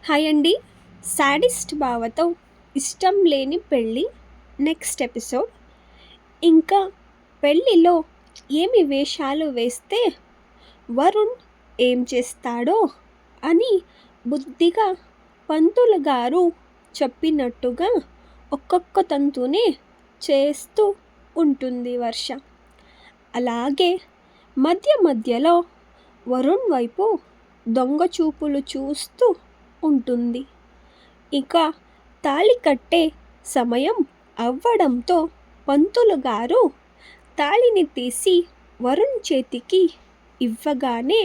Hi అండి. Sadist బావతో ఇష్టం లేని పెళ్ళి నెక్స్ట్ ఎపిసోడ్. ఇంకా పెళ్ళిలో ఏమి వేషాలు వేస్తే వరుణ్ ఏం చేస్తాడో అని బుద్ధిగా పంతులు గారు చెప్పినట్టుగా ఒక్కొక్క తంతునే చేస్తూ ఉంటుంది వర్ష. అలాగే మధ్య మధ్యలో వరుణ్ వైపు దొంగ చూపులు చూస్తూ ఉంటుంది. ఇక తాళి కట్టే సమయం అవ్వడంతో పంతులు గారు తాళిని తీసి వరుణ్ చేతికి ఇవ్వగానే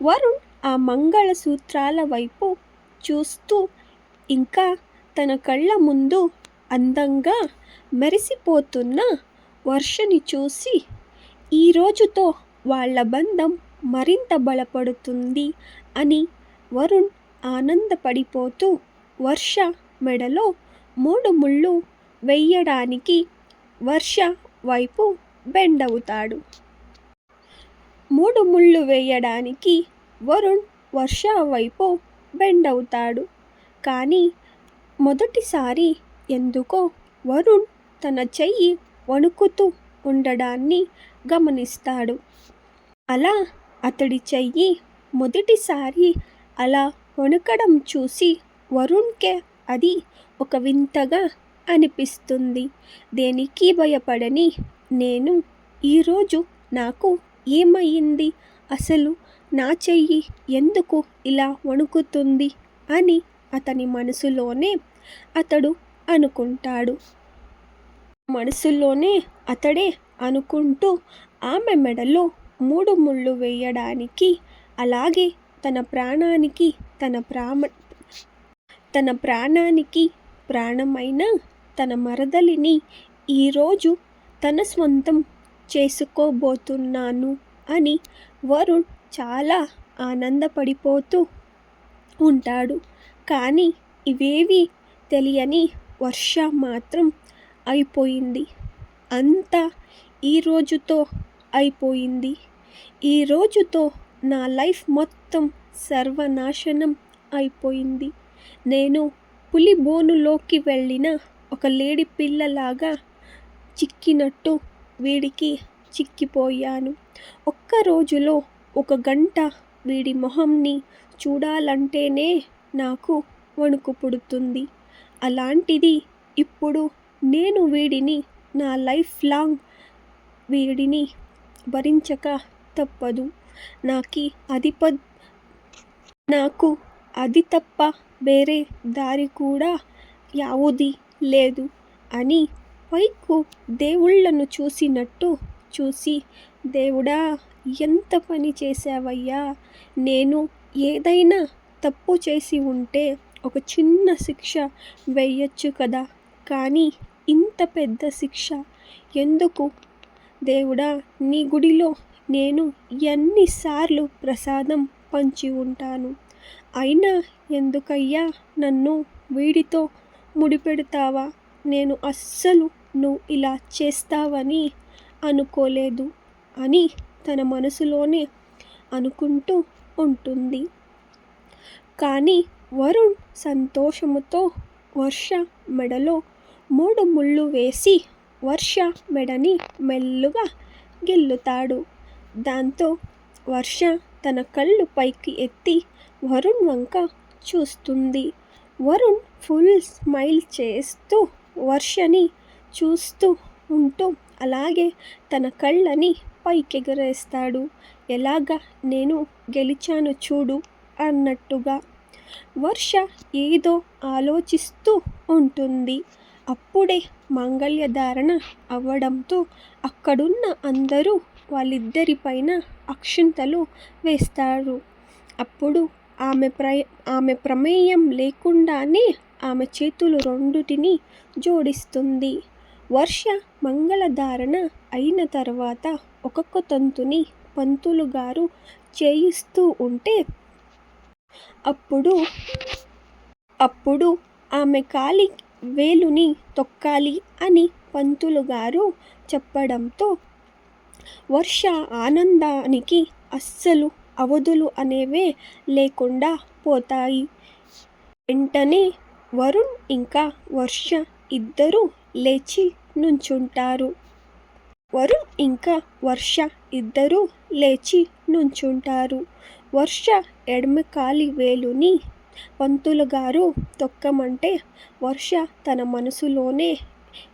వరుణ్ ఆ మంగళసూత్రాల వైపు చూస్తూ ఇంకా తన కళ్ళ ముందు అందంగా మెరిసిపోతున్న వర్షని చూసి ఈ రోజుతో వాళ్ళ బంధం మరింత బలపడుతుంది అని వరుణ్ ఆనందపడిపోతూ వర్ష మెడలో 3 ముళ్ళు వెయ్యడానికి వర్ష వైపు బెండవుతాడు. 3 ముళ్ళు వేయడానికి వరుణ్ వర్ష వైపు బెండవుతాడు. కానీ మొదటిసారి ఎందుకో వరుణ్ తన చెయ్యి వణుకుతూ ఉండడాన్ని గమనిస్తాడు. అలా అతడి చెయ్యి మొదటిసారి అలా వణకడం చూసి వరుణ్కే అది ఒక వింతగా అనిపిస్తుంది. దేనికి భయపడని నేను ఈరోజు నాకు ఏమయ్యింది, అసలు నా చెయ్యి ఎందుకు ఇలా వణుకుతుంది అని అతని మనసులోనే అతడు అనుకుంటాడు. మనసులోనే అతడే అనుకుంటూ ఆమె మెడలో 3 ముళ్ళు వేయడానికి, అలాగే తన ప్రాణానికి ప్రాణమైన తన మరదలిని ఈరోజు తన స్వంతం చేసుకోబోతున్నాను అని వరుణ్ చాలా ఆనందపడిపోతూ ఉంటాడు. కానీ ఇవేవీ తెలియని వర్ష మాత్రం అయిపోయింది, అంతా ఈ రోజుతో అయిపోయింది, ఈ రోజుతో నా లైఫ్ మొత్తం సర్వనాశనం అయిపోయింది, నేను పులి బోనులోకి వెళ్ళిన ఒక లేడి పిల్లలాగా చిక్కినట్టు వీడికి చిక్కిపోయాను. ఒక్క రోజులో 1 గంట వీడి మొహంని చూడాలంటేనే నాకు వణుకు పుడుతుంది. అలాంటిది ఇప్పుడు నేను వీడిని నా లైఫ్ లాంగ్ వీడిని భరించక తప్పదు. నాకు అది తప్ప వేరే దారి కూడా యావుదీ లేదు అని పైకు దేవుళ్లను చూసినట్టు చూసి, దేవుడా ఎంత పని చేశావయ్యా, నేను ఏదైనా తప్పు చేసి ఉంటే ఒక చిన్న శిక్ష వేయొచ్చు కదా, కానీ ఇంత పెద్ద శిక్ష ఎందుకు దేవుడా, నీ గుడిలో నేను ఎన్నిసార్లు ప్రసాదం పంచి ఉంటాను, అయినా ఎందుకయ్యా నన్ను వీడితో ముడిపెడతావా, నేను అస్సలు నువ్వు ఇలా చేస్తావని అనుకోలేదు అని తన మనసులోనే అనుకుంటూ ఉంటుంది. కానీ వరుణ్ సంతోషముతో వర్ష మెడలో 3 ముళ్ళు వేసి వర్ష మెడని మెల్లుగా గిల్లుతాడు. దాంతో వర్ష తన కళ్ళు పైకి ఎత్తి వరుణ్ వంక చూస్తుంది. వరుణ్ ఫుల్ స్మైల్ చేస్తూ వర్షని చూస్తూ ఉంటూ అలాగే తన కళ్ళని పైకెగరేస్తాడు. ఎలాగా నేను గెలిచాను చూడు అన్నట్టుగా. వర్ష ఏదో ఆలోచిస్తూ ఉంటుంది. అప్పుడే మంగళధారణ అవ్వడంతో అక్కడున్న అందరూ వాళ్ళిద్దరిపైన అక్షింతలు వేస్తారు. అప్పుడు ఆమె ప్రమేయం లేకుండానే ఆమె చేతులు రెండుటిని జోడిస్తుంది. వర్ష మంగళధారణ అయిన తర్వాత ఒక్కొక్క తంతుని పంతులు గారు చేయిస్తూ ఉంటే అప్పుడు ఆమె కాలి వేలుని తొక్కాలి అని పంతులు గారు చెప్పడంతో వర్ష ఆనందానికి అస్సలు అవధులు అనేవే లేకుండా పోతాయి. వెంటనే వరుణ్ ఇంకా వర్ష ఇద్దరూ లేచి నుంచుంటారు. వరుణ్ ఇంకా వర్ష ఇద్దరూ లేచి నుంచుంటారు. వర్ష ఎడమ కాలి వేలుని పంతులుగారు తొక్కమంటే వర్ష తన మనసులోనే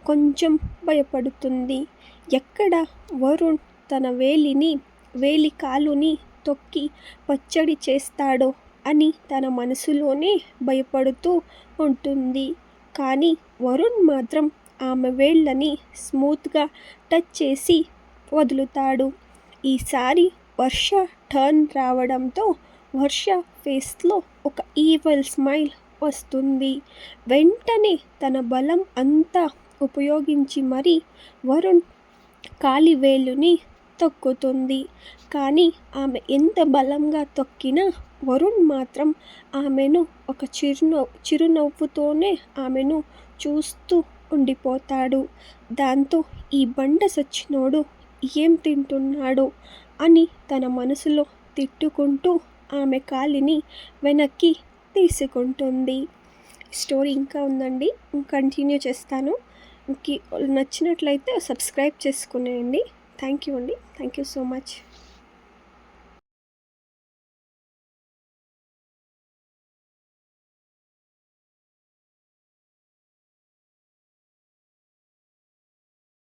కొంచెం భయపడుతుంది. ఎక్కడ వరుణ్ తన వేలి కాలుని తొక్కి పచ్చడి చేస్తాడో అని తన మనసులోనే భయపడుతూ ఉంటుంది. కానీ వరుణ్ మాత్రం ఆమె వేళ్ళని స్మూత్గా టచ్ చేసి వదులుతాడు. ఈసారి వర్ష టర్న్ రావడంతో వర్ష ఫేస్లో ఒక ఈవిల్ స్మైల్ వస్తుంది. వెంటనే తన బలం అంతా ఉపయోగించి మరీ వరుణ్ కాలి వేలుని తొక్కుతుంది. కానీ ఆమె ఎంత బలంగా తొక్కినా వరుణ్ మాత్రం ఆమెను ఒక చిరునవ్వుతోనే ఆమెను చూస్తూ ఉండిపోతాడు. దాంతో ఈ బండ సచ్చినోడు ఏం తింటున్నాడో అని తన మనసులో తిట్టుకుంటూ ఆమె కాలిని వెనక్కి తీసుకుంటుంది. స్టోరీ ఇంకా ఉందండి, కంటిన్యూ చేస్తాను. మీకు నచ్చినట్లయితే సబ్స్క్రైబ్ చేసుకునేయండి. థ్యాంక్ యూ అండి. Thank you so much.